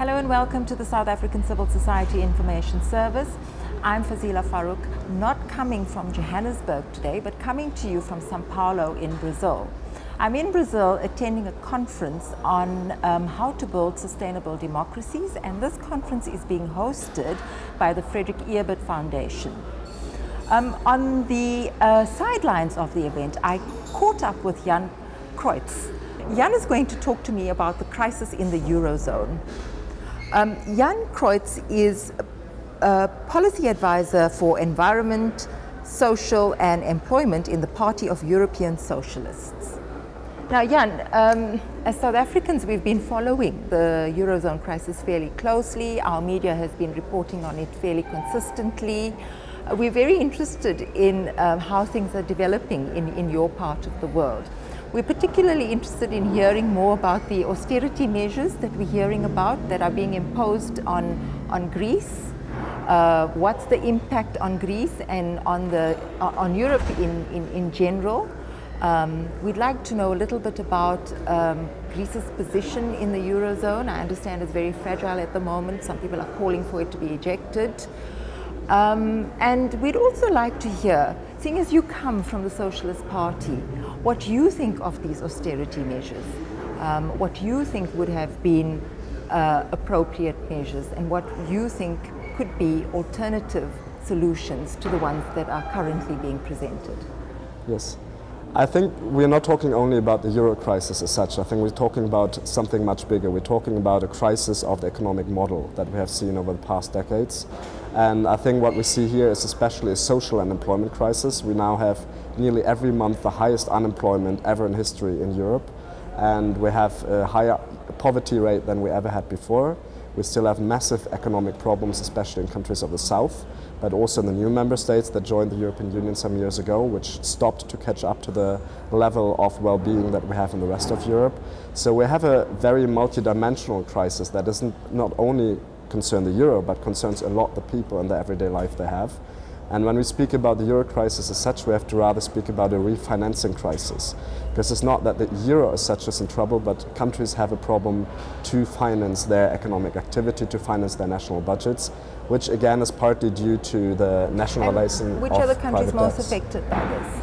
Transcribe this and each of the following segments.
Hello and welcome to the South African Civil Society Information Service. I'm Fazila Farouk, not coming from Johannesburg today, but coming to you from Sao Paulo in Brazil. I'm in Brazil attending a conference on how to build sustainable democracies, and this conference is being hosted by the Frederick Ebert Foundation. On the sidelines of the event, I caught up with Jan Kreutz. Jan is going to talk to me about the crisis in the Eurozone. Jan Kreutz is a policy advisor for environment, social and employment in the Party of European Socialists. Now Jan, as South Africans we've been following the Eurozone crisis fairly closely. Our media has been reporting on it fairly consistently. We're very interested in how things are developing in your part of the world. We're particularly interested in hearing more about the austerity measures that we're hearing about that are being imposed on Greece. What's the impact on Greece and on Europe in general? We'd like to know a little bit about Greece's position in the Eurozone. I understand it's very fragile at the moment. Some people are calling for it to be ejected. And we'd also like to hear, seeing as you come from the Socialist Party, what you think of these austerity measures, what you think would have been appropriate measures, and what you think could be alternative solutions to the ones that are currently being presented. Yes. I think we're not talking only about the euro crisis as such. I think we're talking about something much bigger. We're talking about a crisis of the economic model that we have seen over the past decades. And I think what we see here is especially a social and employment crisis. We now have nearly every month the highest unemployment ever in history in Europe. And we have a higher poverty rate than we ever had before. We still have massive economic problems, especially in countries of the south, but also in the new member states that joined the European Union some years ago, which stopped to catch up to the level of well-being that we have in the rest of Europe. So we have a very multidimensional crisis that doesn't not only concern the euro, but concerns a lot the people and the everyday life they have. And when we speak about the euro crisis as such, we have to rather speak about a refinancing crisis. Because it's not that the euro as such is in trouble, but countries have a problem to finance their economic activity, to finance their national budgets, which again is partly due to the nationalizing of private debts. Which are the countries most affected by this?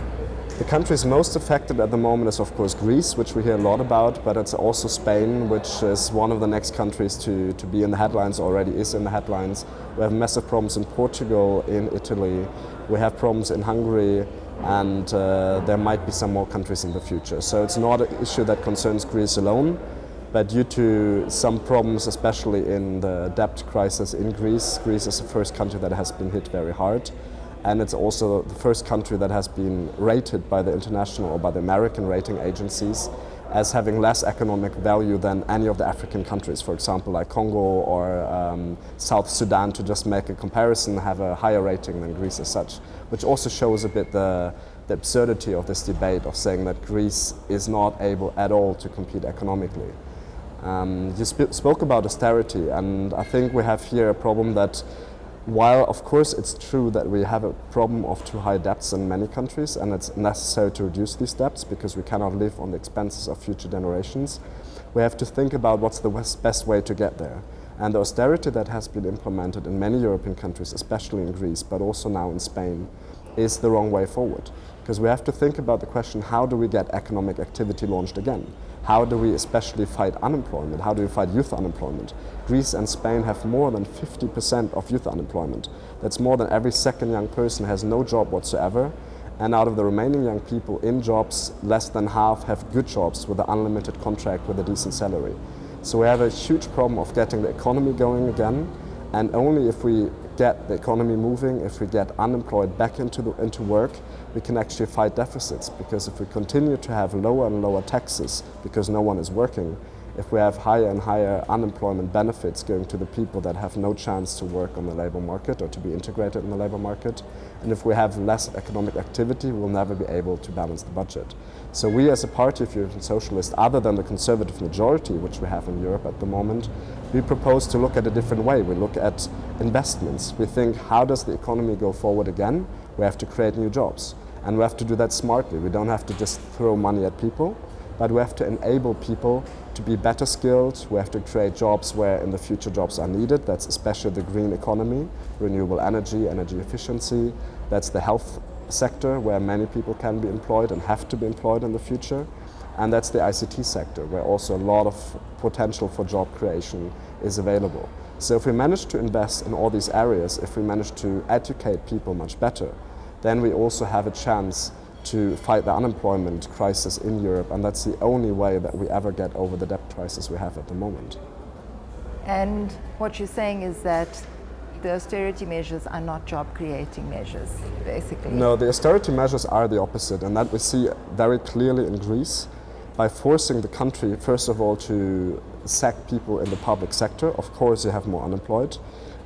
The countries most affected at the moment is of course Greece, which we hear a lot about, but it's also Spain, which is one of the next countries to be in the headlines, already is in the headlines. We have massive problems in Portugal, in Italy, we have problems in Hungary, and there might be some more countries in the future. So it's not an issue that concerns Greece alone, but due to some problems, especially in the debt crisis in Greece, Greece is the first country that has been hit very hard. And it's also the first country that has been rated by the international or by the American rating agencies as having less economic value than any of the African countries, for example, like Congo or South Sudan, to just make a comparison, have a higher rating than Greece as such, which also shows a bit the absurdity of this debate of saying that Greece is not able at all to compete economically. You spoke about austerity, and I think we have here a problem that, while of course it's true that we have a problem of too high debts in many countries, and it's necessary to reduce these debts because we cannot live on the expenses of future generations, we have to think about what's the best way to get there. And the austerity that has been implemented in many European countries, especially in Greece, but also now in Spain, is the wrong way forward. Because we have to think about the question, how do we get economic activity launched again? How do we especially fight unemployment? How do we fight youth unemployment? Greece and Spain have more than 50% of youth unemployment. That's more than every second young person has no job whatsoever. And out of the remaining young people in jobs, less than half have good jobs with an unlimited contract with a decent salary. So we have a huge problem of getting the economy going again. And only if we get the economy moving, if we get unemployed back into work, we can actually fight deficits. Because if we continue to have lower and lower taxes because no one is working, if we have higher and higher unemployment benefits going to the people that have no chance to work on the labor market or to be integrated in the labor market, and if we have less economic activity, we will never be able to balance the budget. So we as a party of European Socialists, other than the conservative majority which we have in Europe at the moment, we propose to look at a different way. We look at investments. We think, how does the economy go forward again? We have to create new jobs. And we have to do that smartly. We don't have to just throw money at people. but we have to enable people to be better skilled. We have to create jobs where in the future jobs are needed. That's especially the green economy, renewable energy, energy efficiency. That's the health sector where many people can be employed and have to be employed in the future. And that's the ICT sector where also a lot of potential for job creation is available. So if we manage to invest in all these areas, if we manage to educate people much better, then we also have a chance to fight the unemployment crisis in Europe, and that's the only way that we ever get over the debt crisis we have at the moment. And what you're saying is that the austerity measures are not job-creating measures, basically? No, the austerity measures are the opposite, and that we see very clearly in Greece by forcing the country, first of all, to sack people in the public sector. Of course, you have more unemployed.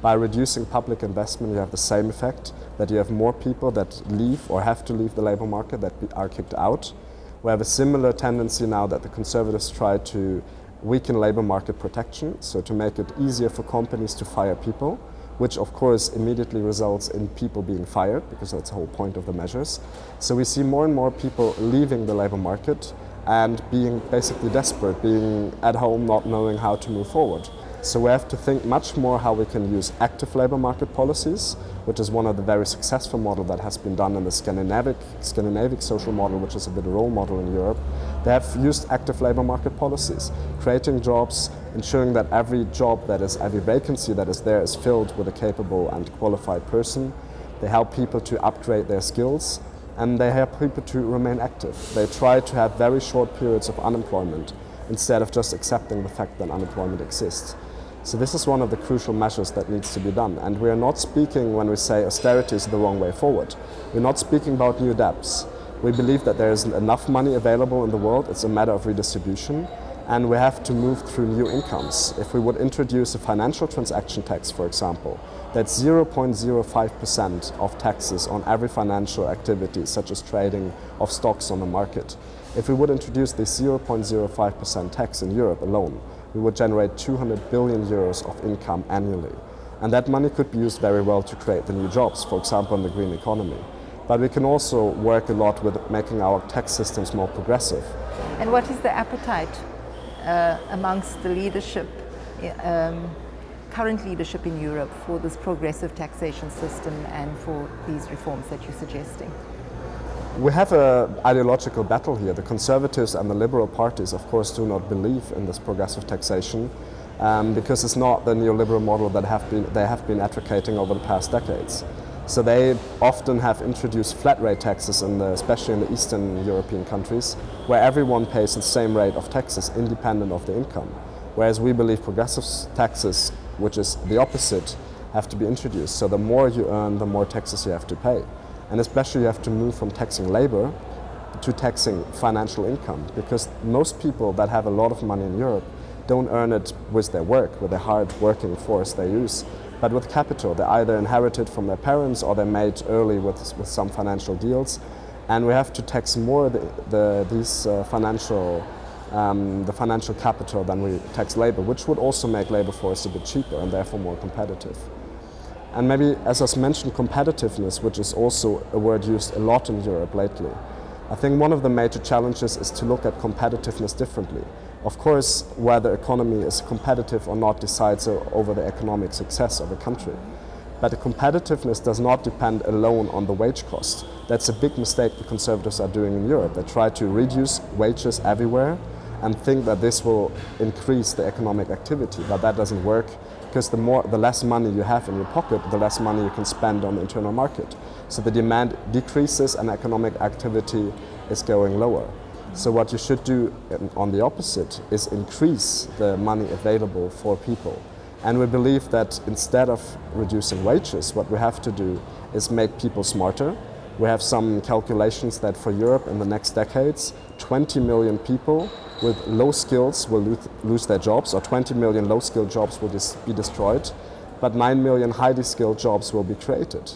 By reducing public investment, you have the same effect, that you have more people that leave or have to leave the labor market, that are kicked out. We have a similar tendency now that the Conservatives try to weaken labor market protection, so to make it easier for companies to fire people, which of course immediately results in people being fired, because that's the whole point of the measures. So we see more and more people leaving the labor market and being basically desperate, being at home, not knowing how to move forward. So we have to think much more how we can use active labor market policies, which is one of the very successful models that has been done in the Scandinavic social model, which is a bit a role model in Europe. They have used active labor market policies, creating jobs, ensuring that every job that is, every vacancy that is there is filled with a capable and qualified person. They help people to upgrade their skills, and they help people to remain active. They try to have very short periods of unemployment instead of just accepting the fact that unemployment exists. So this is one of the crucial measures that needs to be done. And we are not speaking, when we say austerity is the wrong way forward, we're not speaking about new debts. We believe that there isn't enough money available in the world. It's a matter of redistribution. And we have to move through new incomes. If we would introduce a financial transaction tax, for example, that's 0.05% of taxes on every financial activity, such as trading of stocks on the market. If we would introduce this 0.05% tax in Europe alone, we would generate 200 billion euros of income annually. And that money could be used very well to create the new jobs, for example, in the green economy. But we can also work a lot with making our tax systems more progressive. And what is the appetite amongst the leadership, current leadership in Europe, for this progressive taxation system and for these reforms that you're suggesting? We have an ideological battle here. The Conservatives and the Liberal parties, of course, do not believe in this progressive taxation because it's not the neoliberal model that they have been advocating over the past decades. So they often have introduced flat rate taxes, especially in the Eastern European countries, where everyone pays the same rate of taxes independent of the income. Whereas we believe progressive taxes, which is the opposite, have to be introduced. So the more you earn, the more taxes you have to pay. And especially you have to move from taxing labor to taxing financial income, because most people that have a lot of money in Europe don't earn it with their work, with their hard working force they use, but with capital. They either inherited from their parents or they made early with some financial deals. And we have to tax more the financial capital than we tax labor, which would also make labor force a bit cheaper and therefore more competitive. And maybe, as I mentioned, competitiveness, which is also a word used a lot in Europe lately. I think one of the major challenges is to look at competitiveness differently. Of course, whether the economy is competitive or not decides over the economic success of a country. But the competitiveness does not depend alone on the wage cost. That's a big mistake the Conservatives are doing in Europe. They try to reduce wages everywhere and think that this will increase the economic activity, but that doesn't work, because the less money you have in your pocket, the less money you can spend on the internal market. So the demand decreases and economic activity is going lower. So what you should do on the opposite is increase the money available for people. And we believe that instead of reducing wages, what we have to do is make people smarter. We have some calculations that for Europe in the next decades, 20 million people with low skills will lose their jobs, or 20 million low-skilled jobs will be destroyed, but 9 million highly skilled jobs will be created.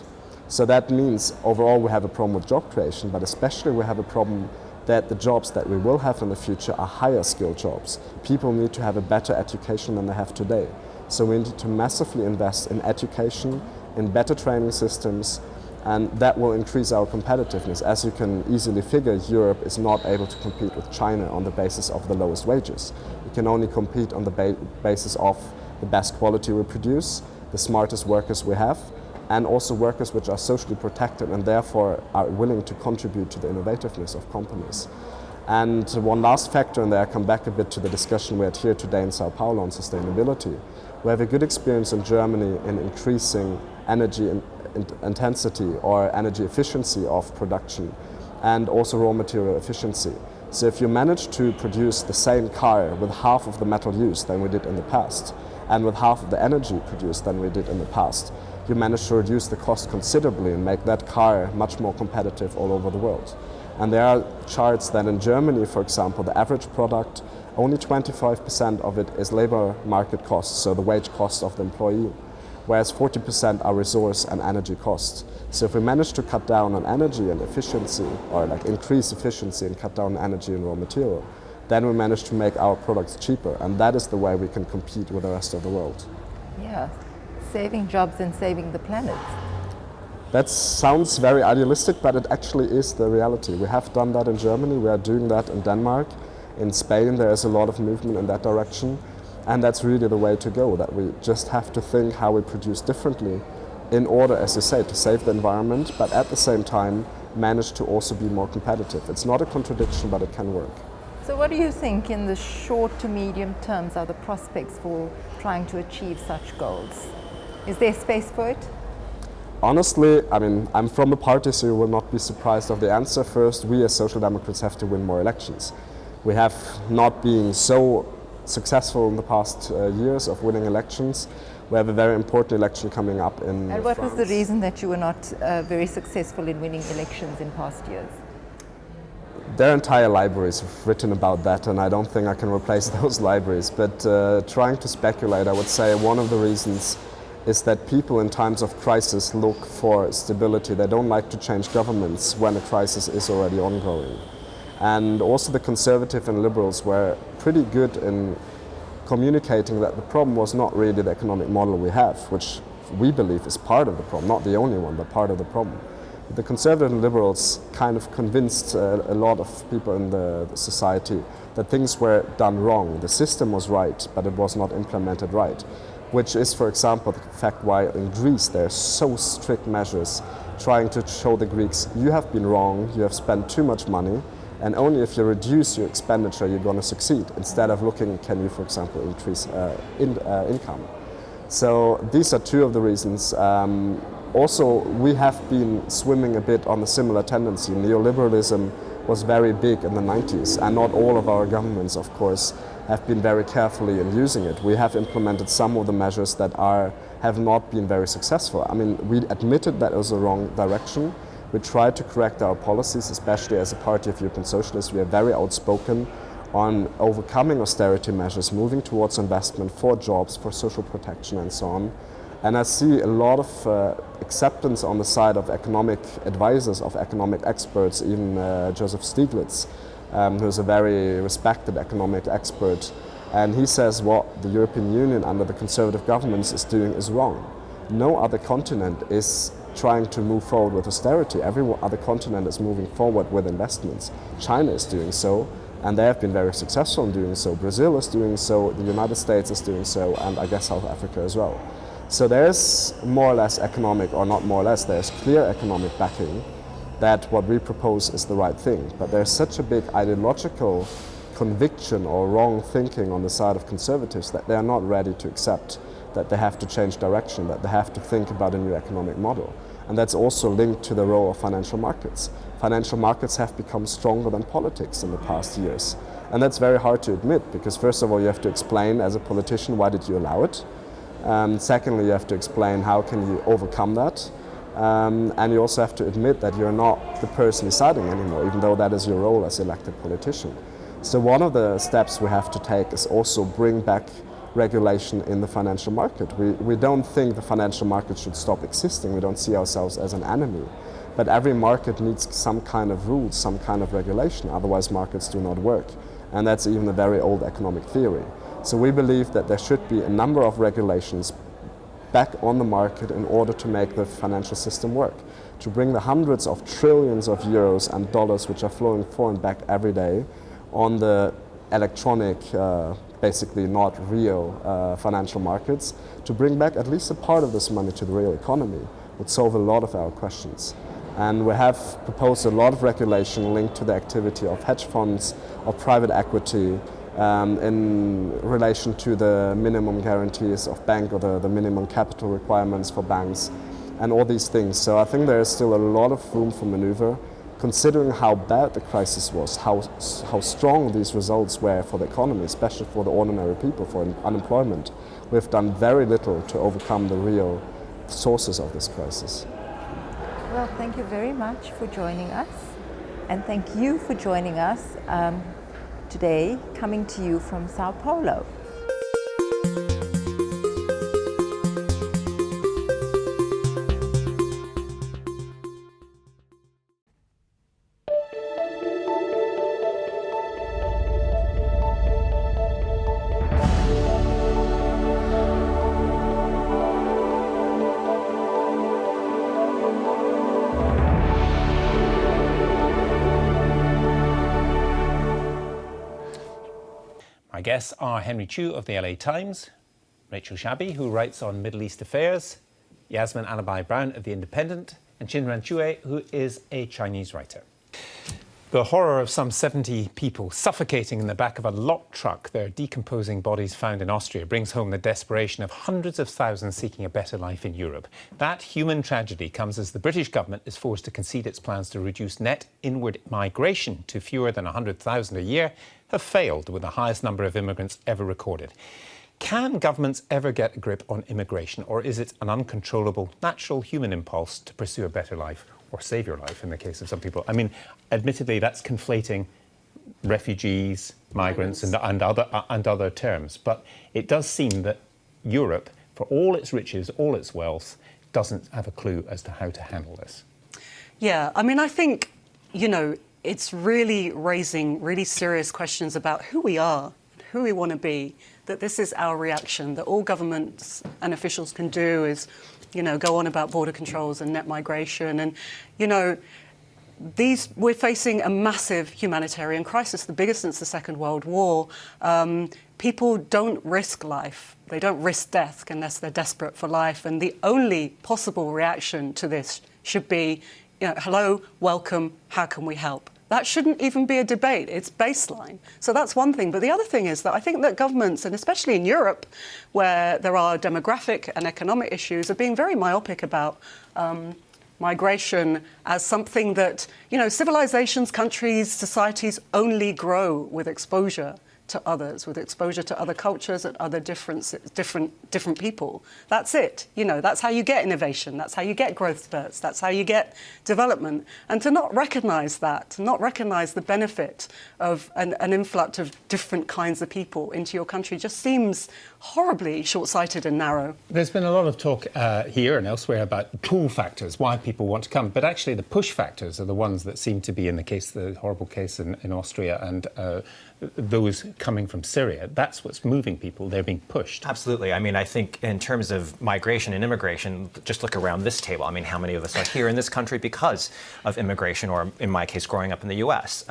So that means overall we have a problem with job creation, but especially we have a problem that the jobs that we will have in the future are higher skilled jobs. People need to have a better education than they have today. So we need to massively invest in education, in better training systems, And that will increase our competitiveness. As you can easily figure, Europe is not able to compete with China on the basis of the lowest wages. We can only compete on the basis of the best quality we produce, the smartest workers we have, and also workers which are socially protected and therefore are willing to contribute to the innovativeness of companies. And one last factor, and there I come back a bit to the discussion we had here today in Sao Paulo on sustainability. We have a good experience in Germany in increasing energy intensity or energy efficiency of production, and also raw material efficiency. So if you manage to produce the same car with half of the metal used than we did in the past, and with half of the energy produced than we did in the past, you manage to reduce the cost considerably and make that car much more competitive all over the world. And there are charts that in Germany, for example, the average product, only 25% of it is labor market costs, so the wage cost of the employee, whereas 40% are resource and energy costs. So if we manage to cut down on energy and efficiency, or like increase efficiency and cut down energy and raw material, then we manage to make our products cheaper, and that is the way we can compete with the rest of the world. Yeah, saving jobs and saving the planet. That sounds very idealistic, but it actually is the reality. We have done that in Germany, we are doing that in Denmark. In Spain there is a lot of movement in that direction. And that's really the way to go, that we just have to think how we produce differently in order, as you say, to save the environment, but at the same time manage to also be more competitive. It's not a contradiction, but it can work. So what do you think in the short to medium terms are the prospects for trying to achieve such goals? Is there space for it? Honestly, I mean, I'm from a party, so you will not be surprised of the answer. First, we as Social Democrats have to win more elections. We have not been so successful in the past years of winning elections. We have a very important election coming up in And what France. was the reason that you were not very successful in winning elections in past years? There are entire libraries written about that, and I don't think I can replace those libraries. But trying to speculate, I would say one of the reasons is that people in times of crisis look for stability. They don't like to change governments when a crisis is already ongoing. And also the conservative and liberals were pretty good in communicating that the problem was not really the economic model we have, which we believe is part of the problem, not the only one, but part of the problem. The conservative and liberals kind of convinced a lot of people in the society that things were done wrong. The system was right, but it was not implemented right, which is, for example, the fact why in Greece there are so strict measures trying to show the Greeks, you have been wrong, you have spent too much money, and only if you reduce your expenditure you're going to succeed, instead of looking, can you, for example, increase income. So these are two of the reasons. Also, we have been swimming a bit on a similar tendency. Neoliberalism was very big in the 90s, and not all of our governments, of course, have been very carefully in using it. We have implemented some of the measures that have not been very successful. I mean, we admitted that it was the wrong direction. We tried to correct our policies, especially as a party of European socialists. We are very outspoken on overcoming austerity measures, moving towards investment for jobs, for social protection and so on. And I see a lot of acceptance on the side of economic advisors, of economic experts, even Joseph Stiglitz, who's a very respected economic expert. And he says what the European Union under the conservative governments is doing is wrong. No other continent is trying to move forward with austerity. Every other continent is moving forward with investments. China is doing so, and they have been very successful in doing so. Brazil is doing so, the United States is doing so, and I guess South Africa as well. So there's more or less economic, or not more or less, there's clear economic backing that what we propose is the right thing. But there's such a big ideological conviction or wrong thinking on the side of conservatives that they are not ready to accept that they have to change direction, that they have to think about a new economic model. And that's also linked to the role of financial markets. Financial markets have become stronger than politics in the past years. And that's very hard to admit, because first of all you have to explain as a politician why did you allow it. Secondly, you have to explain how can you overcome that. And you also have to admit that you're not the person deciding anymore, even though that is your role as elected politician. So one of the steps we have to take is also bring back regulation in the financial market. We don't think the financial market should stop existing. We don't see ourselves as an enemy. But every market needs some kind of rules, some kind of regulation, otherwise markets do not work. And that's even a very old economic theory. So we believe that there should be a number of regulations back on the market in order to make the financial system work, to bring the hundreds of trillions of euros and dollars which are flowing forward back every day on the electronic, basically not real financial markets, to bring back at least a part of this money to the real economy would solve a lot of our questions. And we have proposed a lot of regulation linked to the activity of hedge funds, of private equity, in relation to the minimum guarantees of bank or the minimum capital requirements for banks and all these things. So I think there is still a lot of room for maneuver, considering how bad the crisis was, how strong these results were for the economy, especially for the ordinary people, for unemployment. We've done very little to overcome the real sources of this crisis. Well, thank you very much for joining us, and thank you for joining us today, coming to you from Sao Paulo. My guests are Henry Chu of the LA Times, Rachel Shabi, who writes on Middle East affairs, Yasmin Alabai-Brown of The Independent, and Chinran Chue, who is a Chinese writer. The horror of some 70 people suffocating in the back of a locked truck, their decomposing bodies found in Austria, brings home the desperation of hundreds of thousands seeking a better life in Europe. That human tragedy comes as the British government is forced to concede its plans to reduce net inward migration to fewer than 100,000 a year have failed, with the highest number of immigrants ever recorded. Can governments ever get a grip on immigration, or is it an uncontrollable, natural human impulse to pursue a better life, or save your life in the case of some people? I mean, admittedly, that's conflating refugees, migrants, and other terms. But it does seem that Europe, for all its riches, all its wealth, doesn't have a clue as to how to handle this. Yeah, I mean, I think, you know, it's really raising really serious questions about who we are, who we want to be, that this is our reaction, that all governments and officials can do is, you know, go on about border controls and net migration. And, you know, we're facing a massive humanitarian crisis, the biggest since the Second World War. People don't risk life. They don't risk death unless they're desperate for life. And the only possible reaction to this should be, you know, hello, welcome, how can we help? That shouldn't even be a debate. It's baseline. So that's one thing. But the other thing is that I think that governments, and especially in Europe, where there are demographic and economic issues, are being very myopic about migration as something that, you know, civilizations, countries, societies only grow with exposure to others, with exposure to other cultures and other different people. That's it. You know, that's how you get innovation. That's how you get growth spurts. That's how you get development. And to not recognise that, to not recognise the benefit of an influx of different kinds of people into your country just seems horribly short-sighted and narrow. There's been a lot of talk here and elsewhere about the pull factors, why people want to come. But actually the push factors are the ones that seem to be in the horrible case in Austria and those coming from Syria. That's what's moving people. They're being pushed. Absolutely. I mean, I think in terms of migration and immigration, just look around this table. I mean, how many of us are here in this country because of immigration, or in my case, growing up in the US?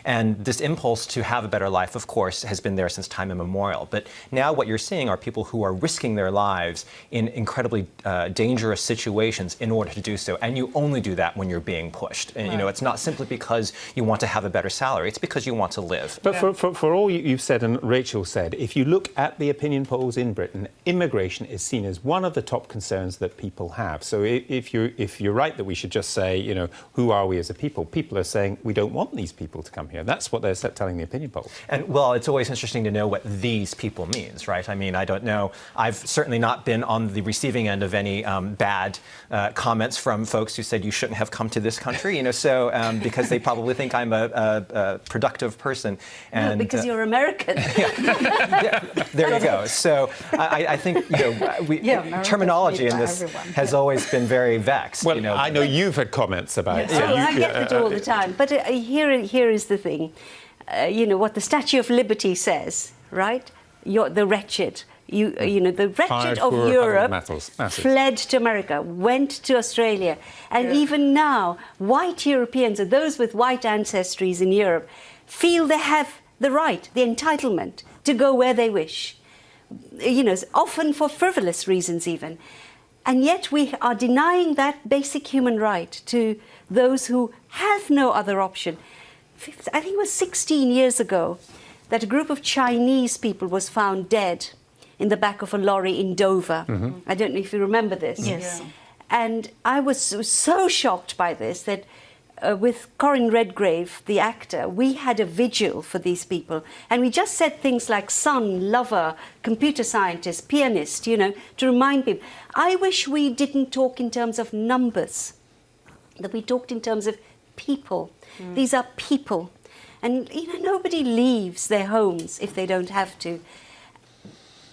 And this impulse to have a better life, of course, has been there since time immemorial. But now what you're seeing are people who are risking their lives in incredibly dangerous situations in order to do so. And you only do that when you're being pushed. And, you know, it's not simply because you want to have a better salary. It's because you want to live. But for all you've said and Rachel said, if you look at the opinion polls in Britain, immigration is seen as one of the top concerns that people have. So if you're right that we should just say, you know, who are we as a people? People are saying we don't want these people to come here. That's what they're telling the opinion polls. And, well, it's always interesting to know what these people means, right? I mean, I don't know. I've certainly not been on the receiving end of any bad comments from folks who said you shouldn't have come to this country, you know, so because they probably think I'm a productive person. And, no, because you're American. Yeah, there you go. So I think, you know, terminology in this has always been very vexed. Well, you know, I know you've had comments about it. Yeah. I get it all the time. But here is the thing. You know, what the Statue of Liberty says, right? You're the wretched. You know, the wretched Fired of poor Europe metals, masses. fled to America, went to Australia. And even now, white Europeans, or those with white ancestries in Europe, feel they have the right, the entitlement to go where they wish. You know, often for frivolous reasons even. And yet we are denying that basic human right to those who have no other option. I think it was 16 years ago that a group of Chinese people was found dead in the back of a lorry in Dover. I don't know if you remember this. Yes. Yeah. And I was so shocked by this that with Corinne Redgrave, the actor, we had a vigil for these people. And we just said things like son, lover, computer scientist, pianist, you know, to remind people. I wish we didn't talk in terms of numbers, that we talked in terms of people. These are people. And, you know, nobody leaves their homes if they don't have to.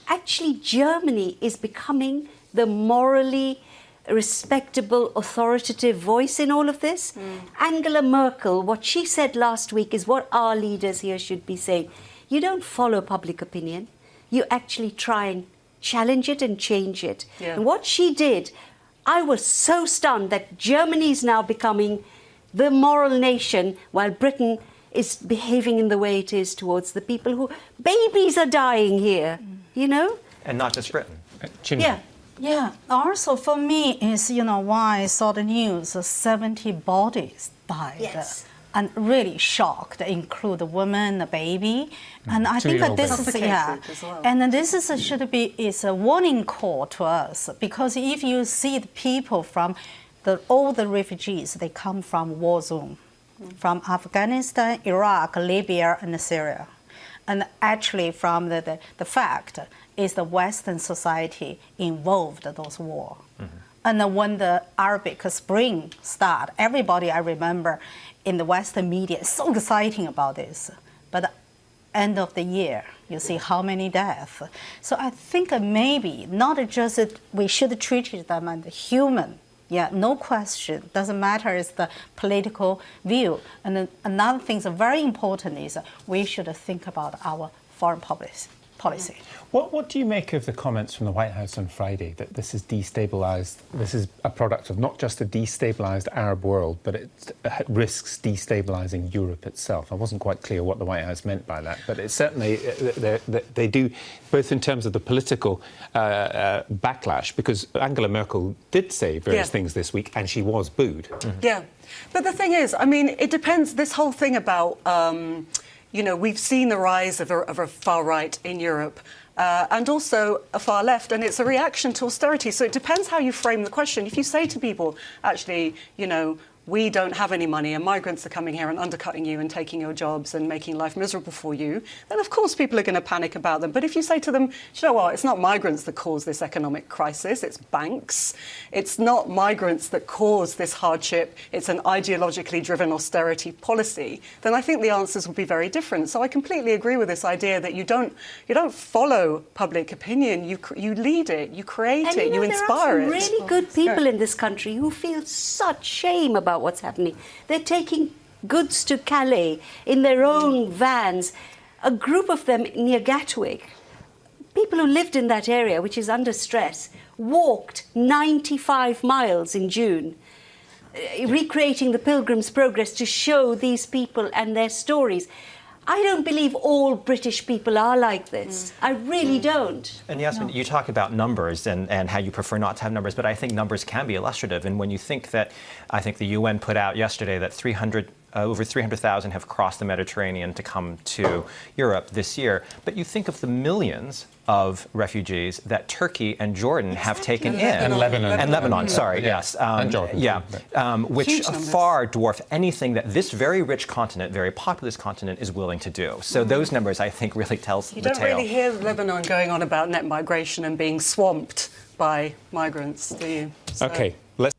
Actually, Germany is becoming the morally respectable, authoritative voice in all of this. Angela Merkel, what she said last week is what our leaders here should be saying. You don't follow public opinion. You actually try and challenge it and change it. Yeah. And what she did, I was so stunned that Germany is now becoming the moral nation while Britain is behaving in the way it is towards the people who... Babies are dying here, you know? And not just Britain. Yeah. Yeah, also for me is, you know, why I saw the news, 70 bodies died. Yes. And really shocked, include the woman, the baby. And I think that this is, Suffocated as well. and this is, should be, is a warning call to us, because if you see the people from all the refugees, they come from war zone, from Afghanistan, Iraq, Libya, and Syria. And actually from the fact is the Western society involved in those wars. And when the Arabic Spring started, everybody, I remember, in the Western media is so exciting about this. But end of the year, you see how many deaths. So I think maybe not just that we should treat them as human. Yeah, no question. Doesn't matter is the political view. And then another thing that's very important is we should think about our foreign policy. What do you make of the comments from the White House on Friday that this is destabilised? This is a product of not just a destabilised Arab world, but it risks destabilising Europe itself. I wasn't quite clear what the White House meant by that, but it's certainly they do, both in terms of the political backlash, because Angela Merkel did say various things this week, and she was booed. Yeah, but the thing is, I mean, it depends. This whole thing about you know, we've seen the rise of a far right in Europe and also a far left, and it's a reaction to austerity. So it depends how you frame the question. If you say to people, actually, you know, we don't have any money and migrants are coming here and undercutting you and taking your jobs and making life miserable for you, then of course people are going to panic about them. But if you say to them, you know what, it's not migrants that cause this economic crisis, it's banks. It's not migrants that cause this hardship, it's an ideologically driven austerity policy, then I think the answers will be very different. So I completely agree with this idea that you don't follow public opinion, you lead it, you create it, you inspire it. There are some really good people in this country who feel such shame about what's happening. They're taking goods to Calais in their own vans. A group of them near Gatwick, people who lived in that area, which is under stress, walked 95 miles in June, recreating the Pilgrim's Progress to show these people and their stories. I don't believe all British people are like this. I really don't. And Yasmin, you talk about numbers and how you prefer not to have numbers, but I think numbers can be illustrative. And when you think that, I think the UN put out yesterday that over 300,000 have crossed the Mediterranean to come to Europe this year. But you think of the millions of refugees that Turkey and Jordan have taken in. And Lebanon. And Lebanon, sorry, yes. And Jordan. Yeah, which far dwarf anything that this very rich continent, very populous continent, is willing to do. So those numbers, I think, really tells the tale. You don't really hear Lebanon going on about net migration and being swamped by migrants, do you? So. OK, let's...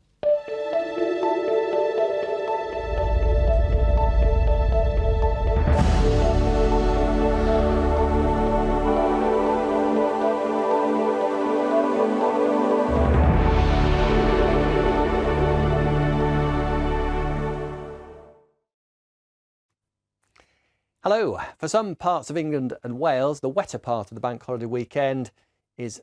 Hello. For some parts of England and Wales, the wetter part of the bank holiday weekend is